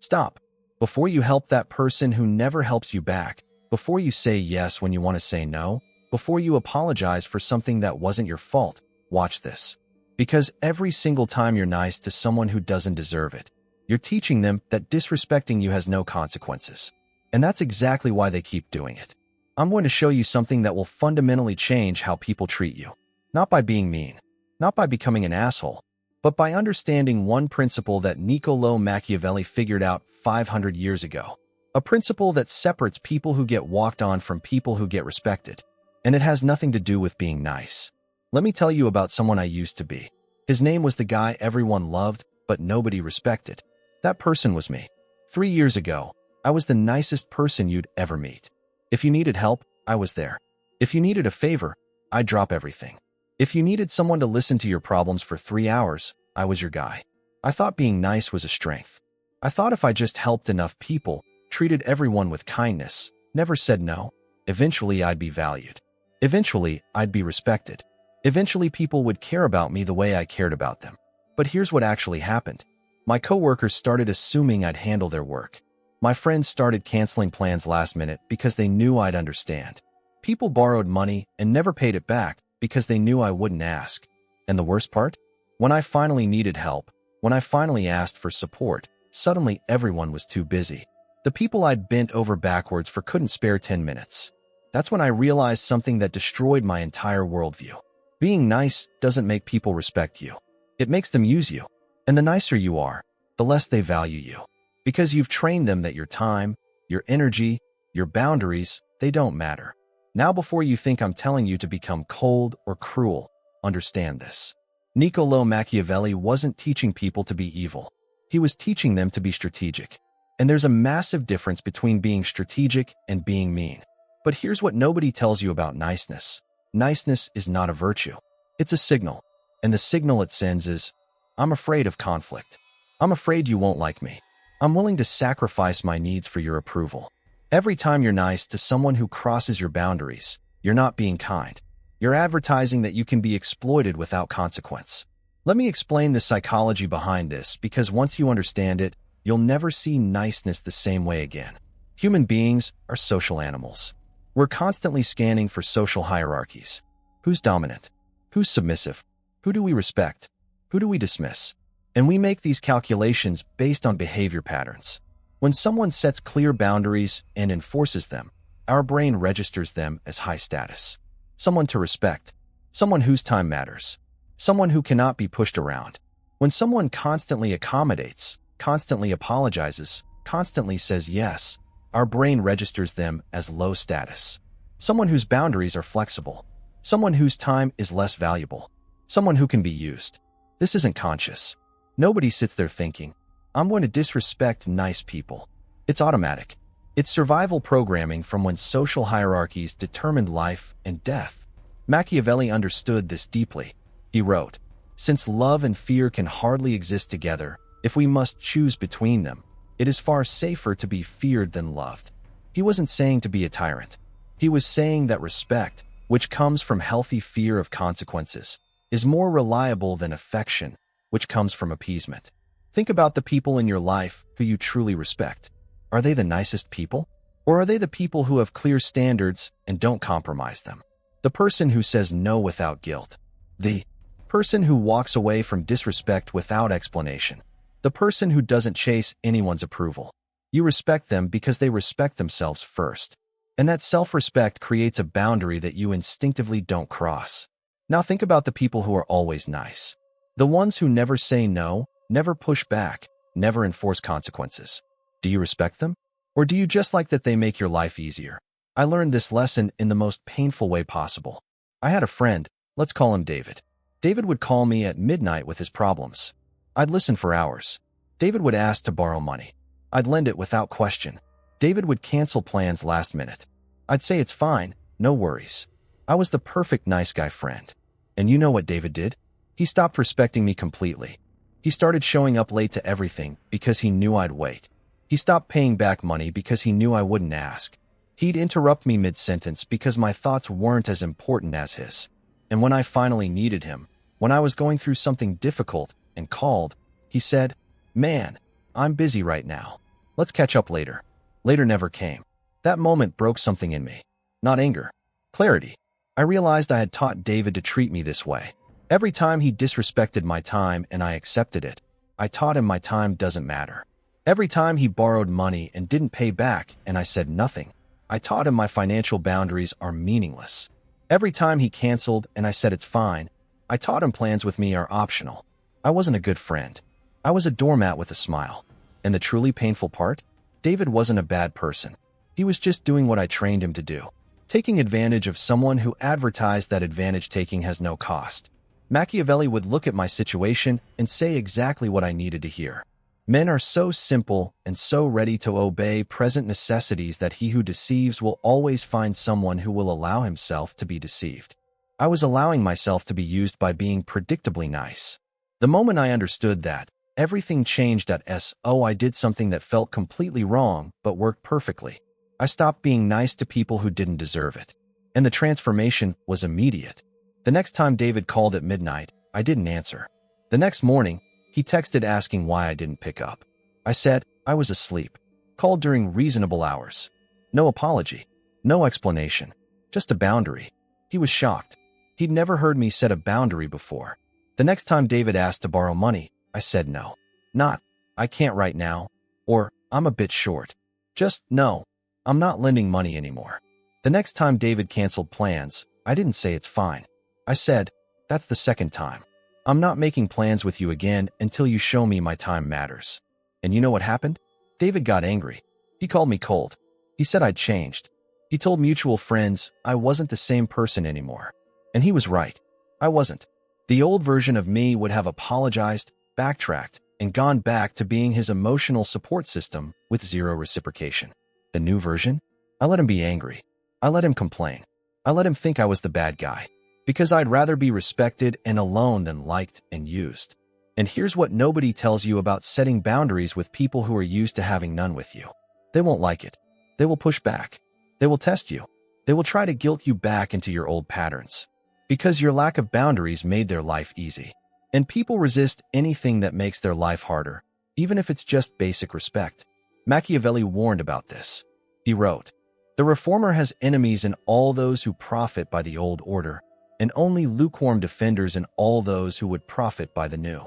Stop. Before you help that person who never helps you back, before you say yes when you want to say no, before you apologize for something that wasn't your fault, watch this. Because every single time you're nice to someone who doesn't deserve it, you're teaching them that disrespecting you has no consequences. And that's exactly why they keep doing it. I'm going to show you something that will fundamentally change how people treat you. Not by being mean, not by becoming an asshole, but by understanding one principle that Niccolò Machiavelli figured out 500 years ago. A principle that separates people who get walked on from people who get respected. And it has nothing to do with being nice. Let me tell you about someone I used to be. His name was the guy everyone loved, but nobody respected. That person was me. 3 years ago, I was the nicest person you'd ever meet. If you needed help, I was there. If you needed a favor, I'd drop everything. If you needed someone to listen to your problems for 3 hours, I was your guy. I thought being nice was a strength. I thought if I just helped enough people, treated everyone with kindness, never said no, eventually I'd be valued. Eventually, I'd be respected. Eventually, people would care about me the way I cared about them. But here's what actually happened. My coworkers started assuming I'd handle their work. My friends started canceling plans last minute because they knew I'd understand. People borrowed money and never paid it back because they knew I wouldn't ask. And the worst part? When I finally needed help, when I finally asked for support, suddenly everyone was too busy. The people I'd bent over backwards for couldn't spare 10 minutes. That's when I realized something that destroyed my entire worldview. Being nice doesn't make people respect you. It makes them use you. And the nicer you are, the less they value you. Because you've trained them that your time, your energy, your boundaries, they don't matter. Now before you think I'm telling you to become cold or cruel, understand this. Niccolò Machiavelli wasn't teaching people to be evil. He was teaching them to be strategic. And there's a massive difference between being strategic and being mean. But here's what nobody tells you about niceness. Niceness is not a virtue. It's a signal. And the signal it sends is, I'm afraid of conflict. I'm afraid you won't like me. I'm willing to sacrifice my needs for your approval. Every time you're nice to someone who crosses your boundaries, you're not being kind. You're advertising that you can be exploited without consequence. Let me explain the psychology behind this, because once you understand it, you'll never see niceness the same way again. Human beings are social animals. We're constantly scanning for social hierarchies. Who's dominant? Who's submissive? Who do we respect? Who do we dismiss? And we make these calculations based on behavior patterns. When someone sets clear boundaries and enforces them, our brain registers them as high status. Someone to respect. Someone whose time matters. Someone who cannot be pushed around. When someone constantly accommodates, constantly apologizes, constantly says yes, our brain registers them as low status. Someone whose boundaries are flexible. Someone whose time is less valuable. Someone who can be used. This isn't conscious. Nobody sits there thinking, I'm going to disrespect nice people. It's automatic. It's survival programming from when social hierarchies determined life and death. Machiavelli understood this deeply. He wrote, since love and fear can hardly exist together, if we must choose between them, it is far safer to be feared than loved. He wasn't saying to be a tyrant. He was saying that respect, which comes from healthy fear of consequences, is more reliable than affection, which comes from appeasement. Think about the people in your life who you truly respect. Are they the nicest people? Or are they the people who have clear standards and don't compromise them? The person who says no without guilt. The person who walks away from disrespect without explanation. The person who doesn't chase anyone's approval. You respect them because they respect themselves first. And that self-respect creates a boundary that you instinctively don't cross. Now think about the people who are always nice. The ones who never say no, never push back, never enforce consequences. Do you respect them? Or do you just like that they make your life easier? I learned this lesson in the most painful way possible. I had a friend, let's call him David. David would call me at midnight with his problems. I'd listen for hours. David would ask to borrow money. I'd lend it without question. David would cancel plans last minute. I'd say it's fine, no worries. I was the perfect nice guy friend. And you know what David did? He stopped respecting me completely. He started showing up late to everything because he knew I'd wait. He stopped paying back money because he knew I wouldn't ask. He'd interrupt me mid-sentence because my thoughts weren't as important as his. And when I finally needed him, when I was going through something difficult and called, he said, "Man, I'm busy right now. Let's catch up later. Later never came. That moment broke something in me. Not anger. Clarity. I realized I had taught David to treat me this way. Every time he disrespected my time and I accepted it, I taught him my time doesn't matter. Every time he borrowed money and didn't pay back and I said nothing, I taught him my financial boundaries are meaningless. Every time he canceled and I said it's fine, I taught him plans with me are optional. I wasn't a good friend. I was a doormat with a smile. And the truly painful part? David wasn't a bad person. He was just doing what I trained him to do. Taking advantage of someone who advertised that advantage taking has no cost. Machiavelli would look at my situation and say exactly what I needed to hear. Men are so simple and so ready to obey present necessities that he who deceives will always find someone who will allow himself to be deceived. I was allowing myself to be used by being predictably nice. The moment I understood that, everything changed at I did something that felt completely wrong but worked perfectly. I stopped being nice to people who didn't deserve it. And the transformation was immediate. The next time David called at midnight, I didn't answer. The next morning, he texted asking why I didn't pick up. I said I was asleep. Called during reasonable hours. No apology. No explanation. Just a boundary. He was shocked. He'd never heard me set a boundary before. The next time David asked to borrow money, I said no. Not, I can't right now, or I'm a bit short. Just, no, I'm not lending money anymore. The next time David canceled plans, I didn't say it's fine. I said, that's the second time. I'm not making plans with you again until you show me my time matters. And you know what happened? David got angry. He called me cold. He said I'd changed. He told mutual friends I wasn't the same person anymore. And he was right. I wasn't. The old version of me would have apologized, backtracked, and gone back to being his emotional support system with zero reciprocation. The new version? I let him be angry. I let him complain. I let him think I was the bad guy. Because I'd rather be respected and alone than liked and used. And here's what nobody tells you about setting boundaries with people who are used to having none with you. They won't like it. They will push back. They will test you. They will try to guilt you back into your old patterns. Because your lack of boundaries made their life easy. And people resist anything that makes their life harder, even if it's just basic respect. Machiavelli warned about this. He wrote, "The reformer has enemies in all those who profit by the old order, and only lukewarm defenders in all those who would profit by the new."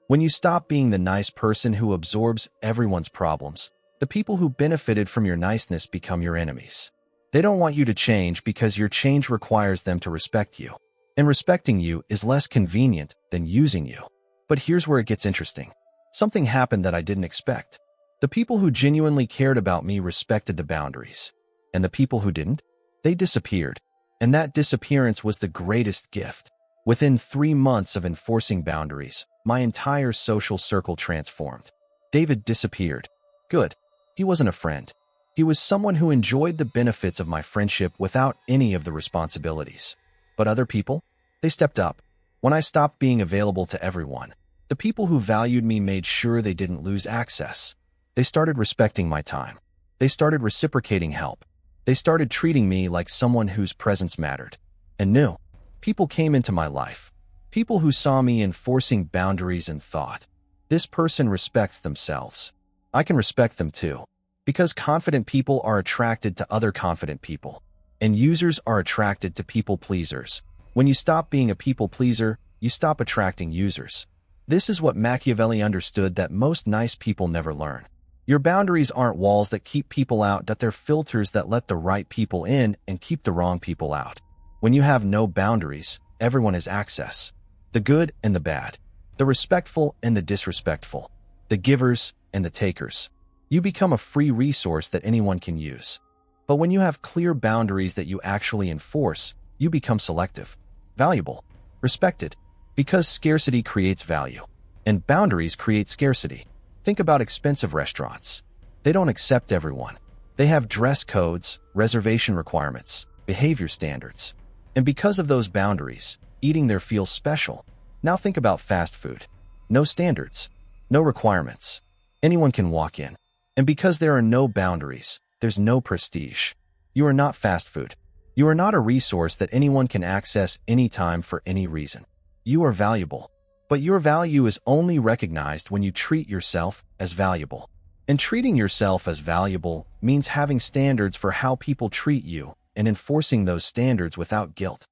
When you stop being the nice person who absorbs everyone's problems, the people who benefited from your niceness become your enemies. They don't want you to change because your change requires them to respect you. And respecting you is less convenient than using you. But here's where it gets interesting. Something happened that I didn't expect. The people who genuinely cared about me respected the boundaries. And the people who didn't, they disappeared. And that disappearance was the greatest gift. Within 3 months of enforcing boundaries, my entire social circle transformed. David disappeared. Good. He wasn't a friend. He was someone who enjoyed the benefits of my friendship without any of the responsibilities. But other people? They stepped up. When I stopped being available to everyone, the people who valued me made sure they didn't lose access. They started respecting my time. They started reciprocating help. They started treating me like someone whose presence mattered. And new people came into my life. People who saw me enforcing boundaries and thought, this person respects themselves. I can respect them too. Because confident people are attracted to other confident people. And users are attracted to people pleasers. When you stop being a people pleaser, you stop attracting users. This is what Machiavelli understood that most nice people never learn. Your boundaries aren't walls that keep people out, that they're filters that let the right people in and keep the wrong people out. When you have no boundaries, everyone has access. The good and the bad. The respectful and the disrespectful. The givers and the takers. You become a free resource that anyone can use. But when you have clear boundaries that you actually enforce, you become selective, valuable, respected, because scarcity creates value, and boundaries create scarcity. Think about expensive restaurants. They don't accept everyone. They have dress codes, reservation requirements, behavior standards. And because of those boundaries, eating there feels special. Now think about fast food. No standards, no requirements. Anyone can walk in. And because there are no boundaries, there's no prestige. You are not fast food. You are not a resource that anyone can access anytime for any reason. You are valuable. But your value is only recognized when you treat yourself as valuable. And treating yourself as valuable means having standards for how people treat you and enforcing those standards without guilt.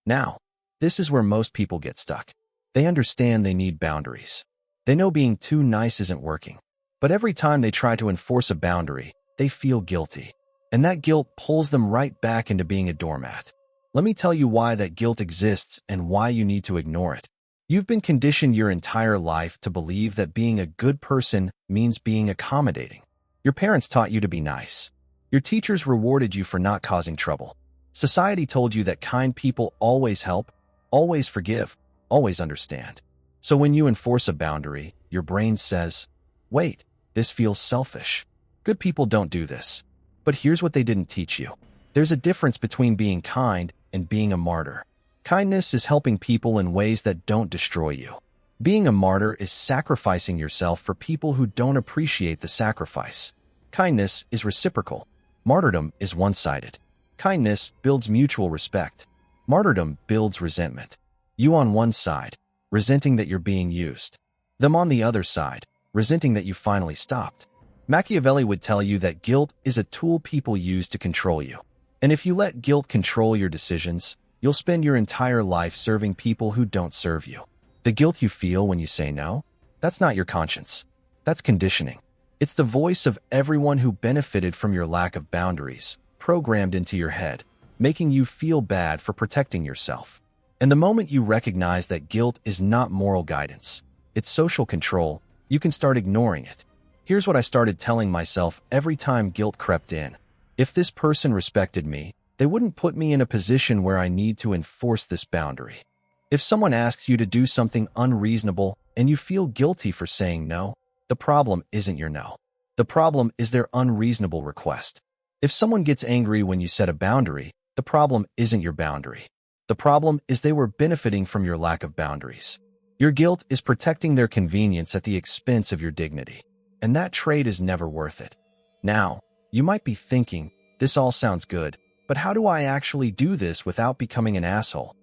Now, this is where most people get stuck. They understand they need boundaries. They know being too nice isn't working. But every time they try to enforce a boundary, they feel guilty. And that guilt pulls them right back into being a doormat. Let me tell you why that guilt exists and why you need to ignore it. You've been conditioned your entire life to believe that being a good person means being accommodating. Your parents taught you to be nice. Your teachers rewarded you for not causing trouble. Society told you that kind people always help, always forgive, always understand. So when you enforce a boundary, your brain says, wait, this feels selfish. Good people don't do this. But here's what they didn't teach you. There's a difference between being kind and being a martyr. Kindness is helping people in ways that don't destroy you. Being a martyr is sacrificing yourself for people who don't appreciate the sacrifice. Kindness is reciprocal. Martyrdom is one-sided. Kindness builds mutual respect. Martyrdom builds resentment. You on one side, resenting that you're being used. Them on the other side, resenting that you finally stopped. Machiavelli would tell you that guilt is a tool people use to control you. And if you let guilt control your decisions, you'll spend your entire life serving people who don't serve you. The guilt you feel when you say no, that's not your conscience. That's conditioning. It's the voice of everyone who benefited from your lack of boundaries, programmed into your head, making you feel bad for protecting yourself. And the moment you recognize that guilt is not moral guidance, it's social control, you can start ignoring it. Here's what I started telling myself every time guilt crept in. If this person respected me, they wouldn't put me in a position where I need to enforce this boundary. If someone asks you to do something unreasonable and you feel guilty for saying no, the problem isn't your no. The problem is their unreasonable request. If someone gets angry when you set a boundary, the problem isn't your boundary. The problem is they were benefiting from your lack of boundaries. Your guilt is protecting their convenience at the expense of your dignity. And that trade is never worth it. Now, you might be thinking, this all sounds good, but how do I actually do this without becoming an asshole?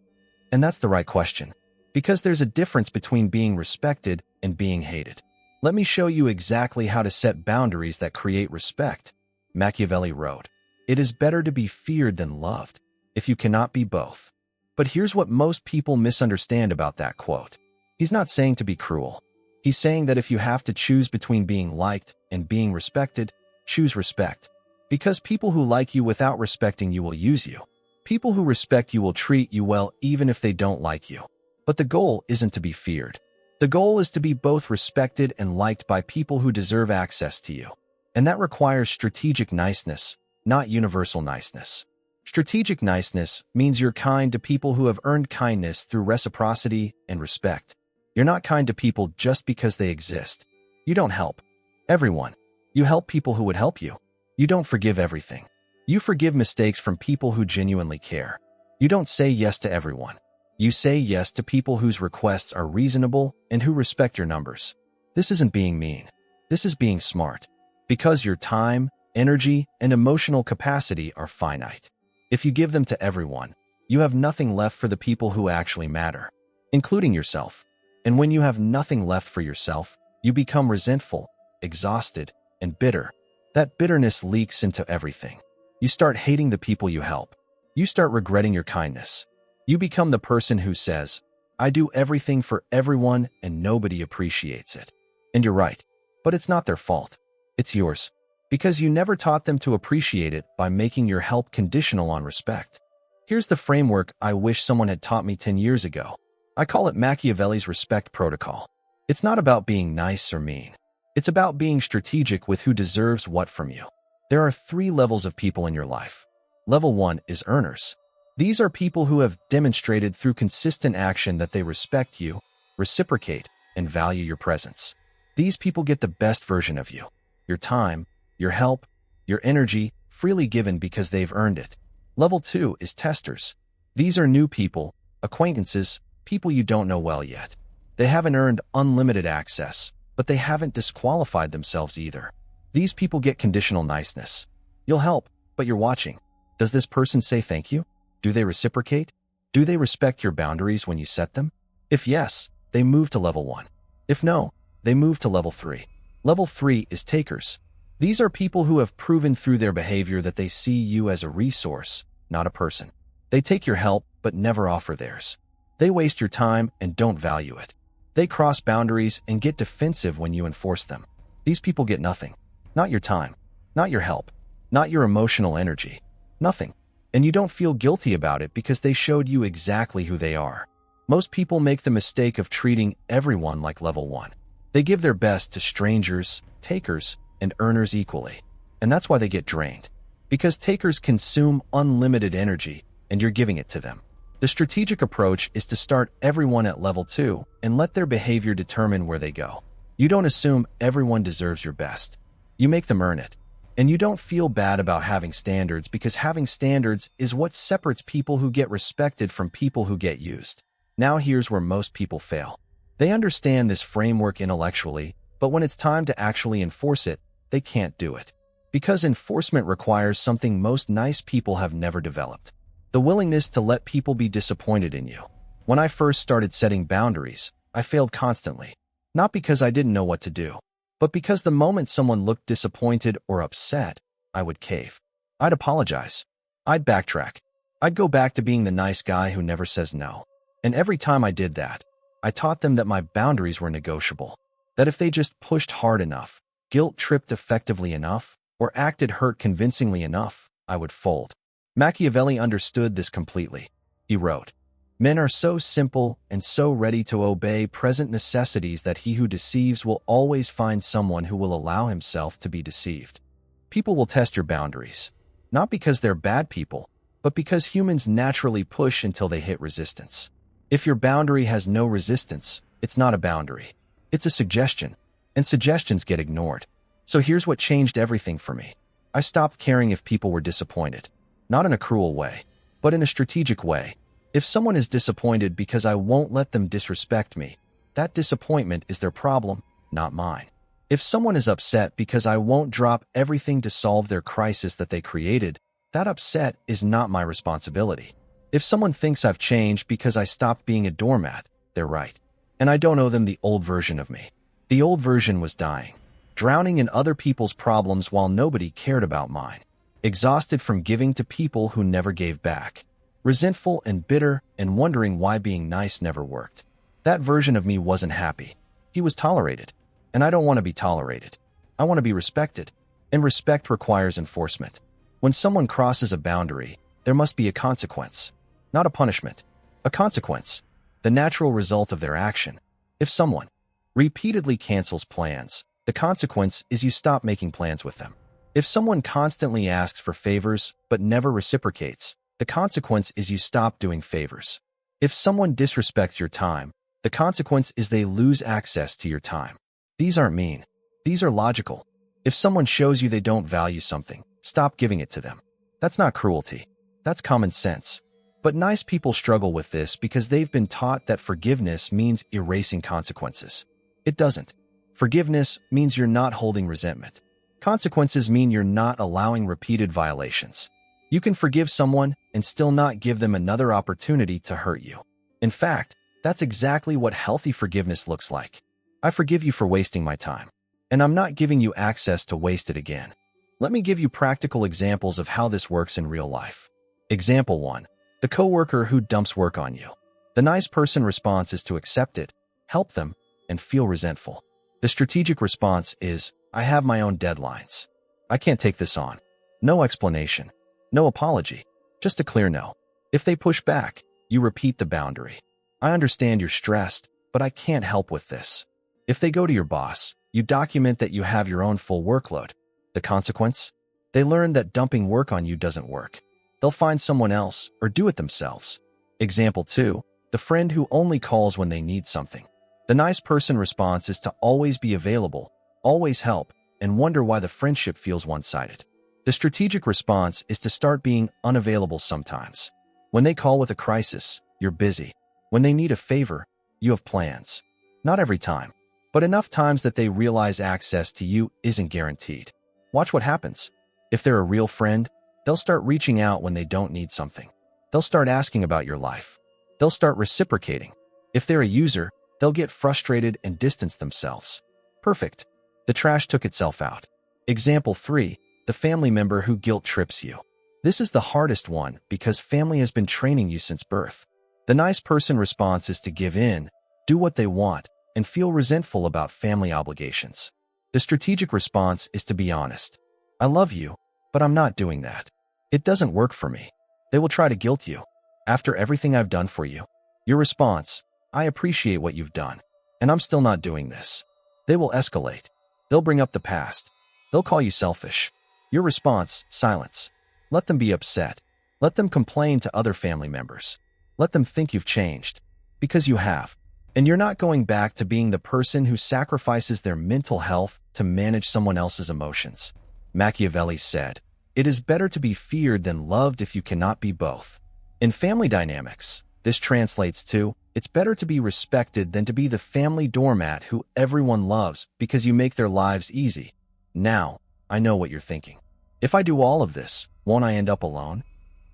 And that's the right question, because there's a difference between being respected and being hated. Let me show you exactly how to set boundaries that create respect. Machiavelli wrote, "It is better to be feared than loved, if you cannot be both." But here's what most people misunderstand about that quote. He's not saying to be cruel. He's saying that if you have to choose between being liked and being respected, choose respect. Because people who like you without respecting you will use you. People who respect you will treat you well even if they don't like you. But the goal isn't to be feared. The goal is to be both respected and liked by people who deserve access to you. And that requires strategic niceness, not universal niceness. Strategic niceness means you're kind to people who have earned kindness through reciprocity and respect. You're not kind to people just because they exist. You don't help everyone. You help people who would help you. You don't forgive everything. You forgive mistakes from people who genuinely care. You don't say yes to everyone. You say yes to people whose requests are reasonable and who respect your numbers. This isn't being mean. This is being smart. Because your time, energy, and emotional capacity are finite. If you give them to everyone, you have nothing left for the people who actually matter, including yourself. And when you have nothing left for yourself, you become resentful, exhausted, and bitter. That bitterness leaks into everything. You start hating the people you help. You start regretting your kindness. You become the person who says, "I do everything for everyone and nobody appreciates it." And you're right, but it's not their fault. It's yours. Because you never taught them to appreciate it by making your help conditional on respect. Here's the framework I wish someone had taught me 10 years ago. I call it Machiavelli's respect protocol. It's not about being nice or mean. It's about being strategic with who deserves what from you. There are 3 levels of people in your life. Level 1 is earners. These are people who have demonstrated through consistent action that they respect you, reciprocate, and value your presence. These people get the best version of you. Your time, your help, your energy, freely given because they've earned it. Level 2 is testers. These are new people, acquaintances, people you don't know well yet. They haven't earned unlimited access, but they haven't disqualified themselves either. These people get conditional niceness. You'll help, but you're watching. Does this person say thank you? Do they reciprocate? Do they respect your boundaries when you set them? If yes, they move to level 1. If no, they move to level 3. Level 3 is takers. These are people who have proven through their behavior that they see you as a resource, not a person. They take your help, but never offer theirs. They waste your time and don't value it. They cross boundaries and get defensive when you enforce them. These people get nothing. Not your time. Not your help. Not your emotional energy. Nothing. And you don't feel guilty about it because they showed you exactly who they are. Most people make the mistake of treating everyone like level 1. They give their best to strangers, takers, and earners equally. And that's why they get drained. Because takers consume unlimited energy, and you're giving it to them. The strategic approach is to start everyone at level 2 and let their behavior determine where they go. You don't assume everyone deserves your best. You make them earn it. And you don't feel bad about having standards because having standards is what separates people who get respected from people who get used. Now here's where most people fail. They understand this framework intellectually, but when it's time to actually enforce it, they can't do it. Because enforcement requires something most nice people have never developed. The willingness to let people be disappointed in you. When I first started setting boundaries, I failed constantly. Not because I didn't know what to do, but because the moment someone looked disappointed or upset, I would cave. I'd apologize. I'd backtrack. I'd go back to being the nice guy who never says no. And every time I did that, I taught them that my boundaries were negotiable. That if they just pushed hard enough, guilt-tripped effectively enough, or acted hurt convincingly enough, I would fold. Machiavelli understood this completely. He wrote, "Men are so simple and so ready to obey present necessities that he who deceives will always find someone who will allow himself to be deceived." People will test your boundaries, not because they're bad people, but because humans naturally push until they hit resistance. If your boundary has no resistance, it's not a boundary. It's a suggestion, and suggestions get ignored. So here's what changed everything for me. I stopped caring if people were disappointed, not in a cruel way, but in a strategic way. If someone is disappointed because I won't let them disrespect me, that disappointment is their problem, not mine. If someone is upset because I won't drop everything to solve their crisis that they created, that upset is not my responsibility. If someone thinks I've changed because I stopped being a doormat, they're right. And I don't owe them the old version of me. The old version was dying, drowning in other people's problems while nobody cared about mine, exhausted from giving to people who never gave back, resentful and bitter and wondering why being nice never worked. That version of me wasn't happy. He was tolerated. And I don't want to be tolerated. I want to be respected. And respect requires enforcement. When someone crosses a boundary, there must be a consequence. Not a punishment. A consequence. The natural result of their action. If someone repeatedly cancels plans, the consequence is you stop making plans with them. If someone constantly asks for favors but never reciprocates, the consequence is you stop doing favors. If someone disrespects your time, the consequence is they lose access to your time. These aren't mean. These are logical. If someone shows you they don't value something, stop giving it to them. That's not cruelty. That's common sense. But nice people struggle with this because they've been taught that forgiveness means erasing consequences. It doesn't. Forgiveness means you're not holding resentment. Consequences mean you're not allowing repeated violations. You can forgive someone and still not give them another opportunity to hurt you. In fact, that's exactly what healthy forgiveness looks like. I forgive you for wasting my time, and I'm not giving you access to waste it again. Let me give you practical examples of how this works in real life. Example 1. The coworker who dumps work on you. The nice person response is to accept it, help them, and feel resentful. The strategic response is, I have my own deadlines. I can't take this on. No explanation. No apology. Just a clear no. If they push back, you repeat the boundary. I understand you're stressed, but I can't help with this. If they go to your boss, you document that you have your own full workload. The consequence? They learn that dumping work on you doesn't work. They'll find someone else or do it themselves. Example 2. The friend who only calls when they need something. The nice person response is to always be available, always help, and wonder why the friendship feels one-sided. The strategic response is to start being unavailable sometimes. When they call with a crisis, you're busy. When they need a favor, you have plans. Not every time, but enough times that they realize access to you isn't guaranteed. Watch what happens. If they're a real friend, they'll start reaching out when they don't need something. They'll start asking about your life. They'll start reciprocating. If they're a user, they'll get frustrated and distance themselves. Perfect. The trash took itself out. Example 3. The family member who guilt trips you. This is the hardest one because family has been training you since birth. The nice person response is to give in, do what they want, and feel resentful about family obligations. The strategic response is to be honest. I love you, but I'm not doing that. It doesn't work for me. They will try to guilt you. After everything I've done for you. Your response, I appreciate what you've done, and I'm still not doing this. They will escalate. They'll bring up the past. They'll call you selfish. Your response, silence. Let them be upset. Let them complain to other family members. Let them think you've changed. Because you have. And you're not going back to being the person who sacrifices their mental health to manage someone else's emotions. Machiavelli said, "It is better to be feared than loved if you cannot be both." In family dynamics, this translates to, it's better to be respected than to be the family doormat who everyone loves because you make their lives easy. Now, I know what you're thinking. If I do all of this, won't I end up alone?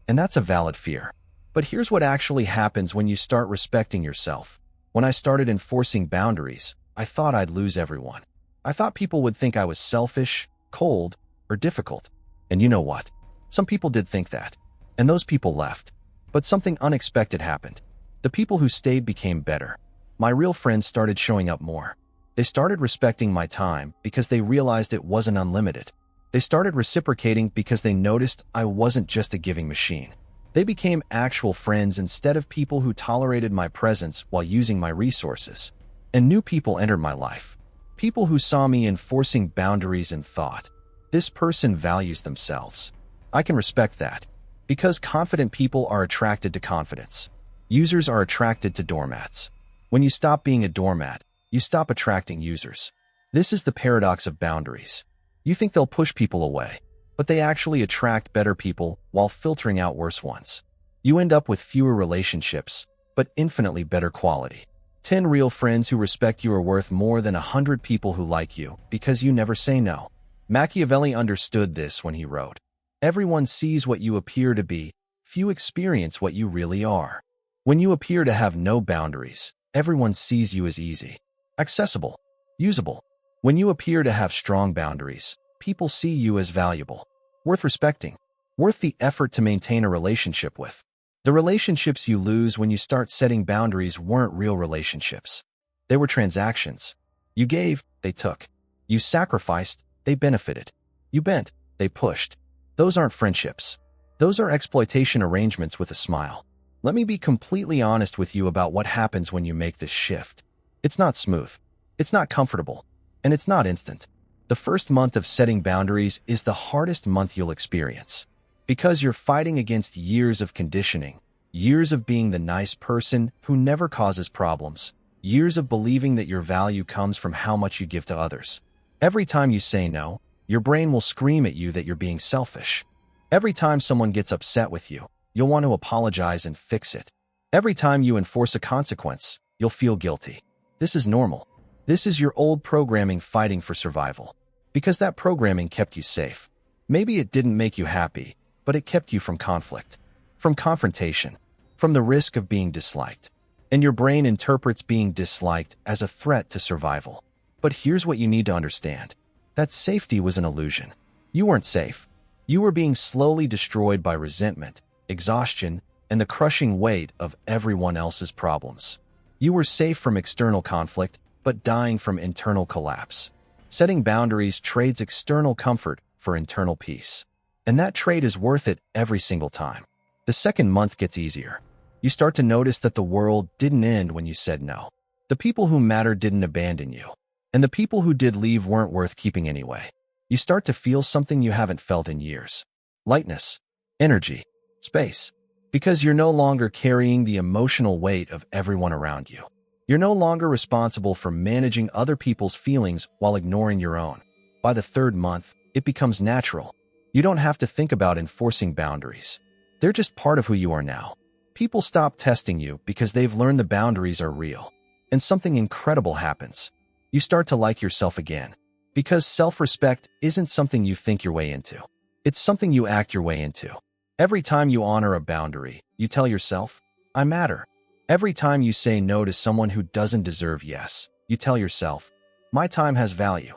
And that's a valid fear. But here's what actually happens when you start respecting yourself. When I started enforcing boundaries, I thought I'd lose everyone. I thought people would think I was selfish, cold, or difficult. And you know what? Some people did think that. And those people left. But something unexpected happened. The people who stayed became better. My real friends started showing up more. They started respecting my time because they realized it wasn't unlimited. They started reciprocating because they noticed I wasn't just a giving machine. They became actual friends instead of people who tolerated my presence while using my resources. And new people entered my life. People who saw me enforcing boundaries and thought, this person values themselves. I can respect that. Because confident people are attracted to confidence. Users are attracted to doormats. When you stop being a doormat, you stop attracting users. This is the paradox of boundaries. You think they'll push people away, but they actually attract better people while filtering out worse ones. You end up with fewer relationships, but infinitely better quality. 10 real friends who respect you are worth more than 100 people who like you because you never say no. Machiavelli understood this when he wrote, "Everyone sees what you appear to be, few experience what you really are." When you appear to have no boundaries, everyone sees you as easy, accessible, usable. When you appear to have strong boundaries, people see you as valuable, worth respecting, worth the effort to maintain a relationship with. The relationships you lose when you start setting boundaries weren't real relationships. They were transactions. You gave, they took. You sacrificed, they benefited. You bent, they pushed. Those aren't friendships. Those are exploitation arrangements with a smile. Let me be completely honest with you about what happens when you make this shift. It's not smooth. It's not comfortable. And it's not instant. The first month of setting boundaries is the hardest month you'll experience. Because you're fighting against years of conditioning, years of being the nice person who never causes problems, years of believing that your value comes from how much you give to others. Every time you say no, your brain will scream at you that you're being selfish. Every time someone gets upset with you, you'll want to apologize and fix it. Every time you enforce a consequence, you'll feel guilty. This is normal. This is your old programming fighting for survival. Because that programming kept you safe. Maybe it didn't make you happy, but it kept you from conflict, from confrontation, from the risk of being disliked. And your brain interprets being disliked as a threat to survival. But here's what you need to understand. That safety was an illusion. You weren't safe. You were being slowly destroyed by resentment, exhaustion, and the crushing weight of everyone else's problems. You were safe from external conflict, but dying from internal collapse. Setting boundaries trades external comfort for internal peace. And that trade is worth it every single time. The second month gets easier. You start to notice that the world didn't end when you said no. The people who matter didn't abandon you. And the people who did leave weren't worth keeping anyway. You start to feel something you haven't felt in years. Lightness, energy, space. Because you're no longer carrying the emotional weight of everyone around you. You're no longer responsible for managing other people's feelings while ignoring your own. By the third month, it becomes natural. You don't have to think about enforcing boundaries. They're just part of who you are now. People stop testing you because they've learned the boundaries are real. And something incredible happens. You start to like yourself again. Because self-respect isn't something you think your way into. It's something you act your way into. Every time you honor a boundary, you tell yourself, I matter. Every time you say no to someone who doesn't deserve yes, you tell yourself, my time has value.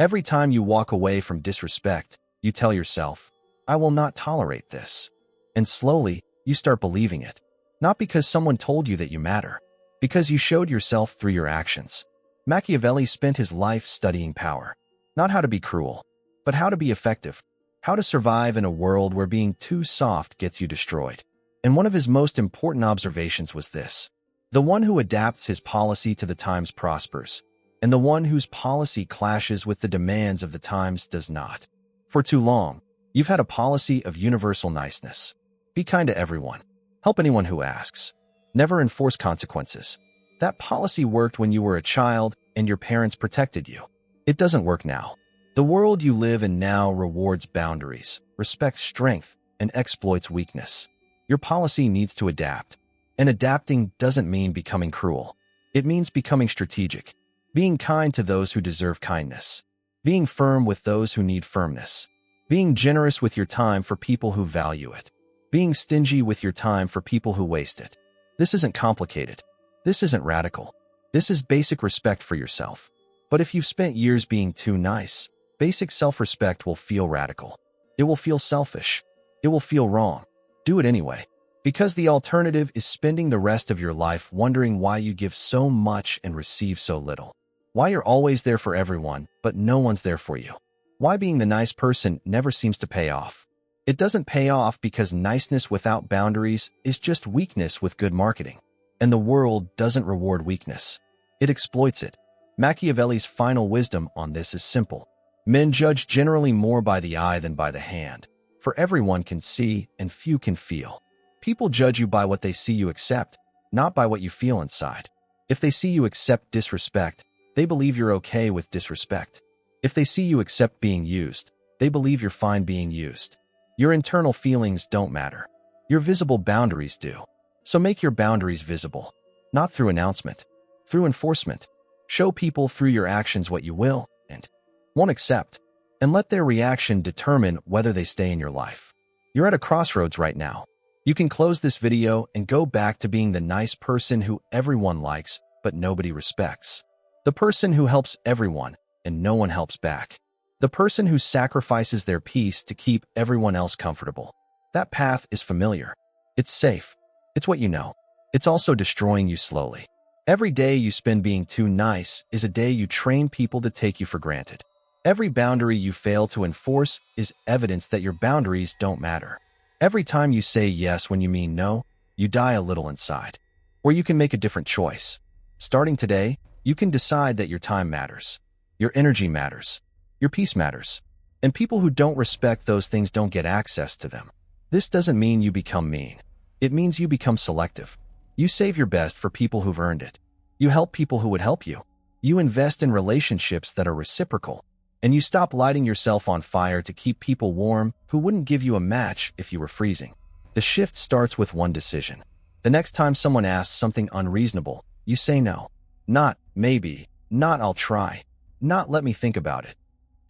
Every time you walk away from disrespect, you tell yourself, I will not tolerate this. And slowly, you start believing it. Not because someone told you that you matter, because you showed yourself through your actions. Machiavelli spent his life studying power. Not how to be cruel, but how to be effective. How to survive in a world where being too soft gets you destroyed. And one of his most important observations was this. The one who adapts his policy to the times prospers, and the one whose policy clashes with the demands of the times does not. For too long, you've had a policy of universal niceness. Be kind to everyone. Help anyone who asks. Never enforce consequences. That policy worked when you were a child and your parents protected you. It doesn't work now. The world you live in now rewards boundaries, respects strength, and exploits weakness. Your policy needs to adapt. And adapting doesn't mean becoming cruel. It means becoming strategic. Being kind to those who deserve kindness. Being firm with those who need firmness. Being generous with your time for people who value it. Being stingy with your time for people who waste it. This isn't complicated. This isn't radical. This is basic respect for yourself. But if you've spent years being too nice, basic self-respect will feel radical. It will feel selfish. It will feel wrong. Do it anyway. Because the alternative is spending the rest of your life wondering why you give so much and receive so little. Why you're always there for everyone, but no one's there for you. Why being the nice person never seems to pay off. It doesn't pay off because niceness without boundaries is just weakness with good marketing. And the world doesn't reward weakness. It exploits it. Machiavelli's final wisdom on this is simple. Men judge generally more by the eye than by the hand, for everyone can see and few can feel. People judge you by what they see you accept, not by what you feel inside. If they see you accept disrespect, they believe you're okay with disrespect. If they see you accept being used, they believe you're fine being used. Your internal feelings don't matter. Your visible boundaries do. So make your boundaries visible, not through announcement, through enforcement. Show people through your actions what you will and won't accept, and let their reaction determine whether they stay in your life. You're at a crossroads right now. You can close this video and go back to being the nice person who everyone likes but nobody respects. The person who helps everyone and no one helps back. The person who sacrifices their peace to keep everyone else comfortable. That path is familiar. It's safe. It's what you know. It's also destroying you slowly. Every day you spend being too nice is a day you train people to take you for granted. Every boundary you fail to enforce is evidence that your boundaries don't matter. Every time you say yes when you mean no, you die a little inside. Or you can make a different choice. Starting today, you can decide that your time matters. Your energy matters. Your peace matters. And people who don't respect those things don't get access to them. This doesn't mean you become mean. It means you become selective. You save your best for people who've earned it. You help people who would help you. You invest in relationships that are reciprocal. And you stop lighting yourself on fire to keep people warm who wouldn't give you a match if you were freezing. The shift starts with one decision. The next time someone asks something unreasonable, you say no. Not maybe, not I'll try, not let me think about it.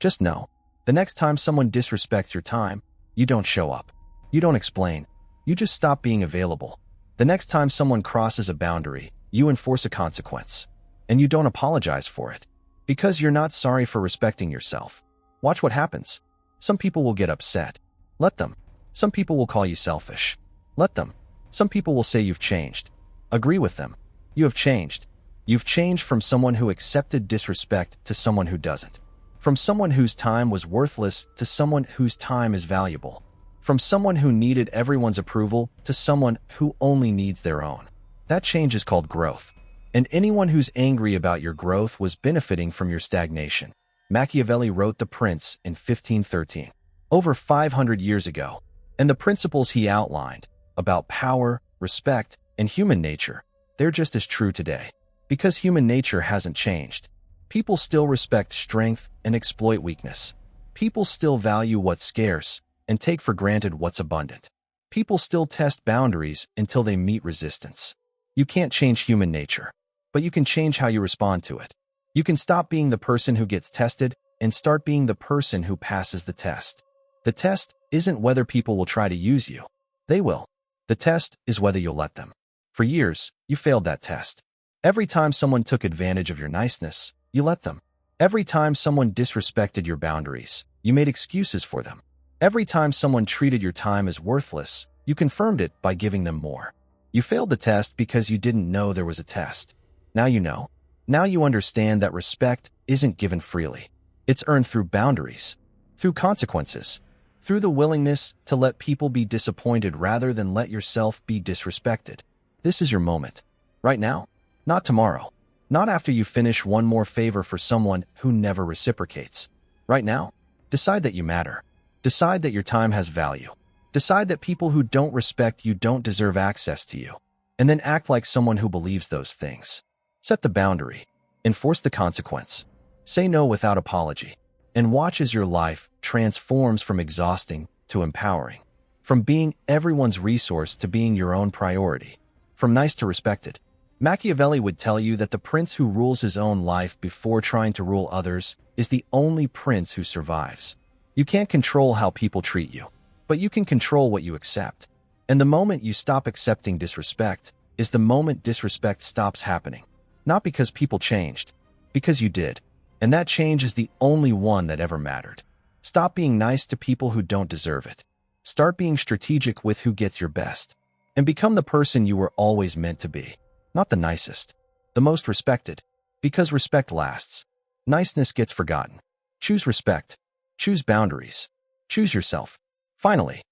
Just no. The next time someone disrespects your time, you don't show up. You don't explain. You just stop being available. The next time someone crosses a boundary, you enforce a consequence. And you don't apologize for it. Because you're not sorry for respecting yourself. Watch what happens. Some people will get upset. Let them. Some people will call you selfish. Let them. Some people will say you've changed. Agree with them. You have changed. You've changed from someone who accepted disrespect to someone who doesn't. From someone whose time was worthless to someone whose time is valuable. From someone who needed everyone's approval to someone who only needs their own. That change is called growth. And anyone who's angry about your growth was benefiting from your stagnation. Machiavelli wrote The Prince in 1513, over 500 years ago. And the principles he outlined about power, respect, and human nature, they're just as true today. Because human nature hasn't changed. People still respect strength and exploit weakness. People still value what's scarce and take for granted what's abundant. People still test boundaries until they meet resistance. You can't change human nature. But you can change how you respond to it. You can stop being the person who gets tested and start being the person who passes the test. The test isn't whether people will try to use you. They will. The test is whether you'll let them. For years, you failed that test. Every time someone took advantage of your niceness, you let them. Every time someone disrespected your boundaries, you made excuses for them. Every time someone treated your time as worthless, you confirmed it by giving them more. You failed the test because you didn't know there was a test. Now you know. Now you understand that respect isn't given freely. It's earned through boundaries, through consequences, through the willingness to let people be disappointed rather than let yourself be disrespected. This is your moment. Right now, not tomorrow. Not after you finish one more favor for someone who never reciprocates. Right now, decide that you matter. Decide that your time has value. Decide that people who don't respect you don't deserve access to you. And then act like someone who believes those things. Set the boundary. Enforce the consequence. Say no without apology. And watch as your life transforms from exhausting to empowering. From being everyone's resource to being your own priority. From nice to respected. Machiavelli would tell you that the prince who rules his own life before trying to rule others is the only prince who survives. You can't control how people treat you, but you can control what you accept. And the moment you stop accepting disrespect is the moment disrespect stops happening. Not because people changed, because you did. And that change is the only one that ever mattered. Stop being nice to people who don't deserve it. Start being strategic with who gets your best. And become the person you were always meant to be. Not the nicest, the most respected. Because respect lasts. Niceness gets forgotten. Choose respect. Choose boundaries. Choose yourself. Finally,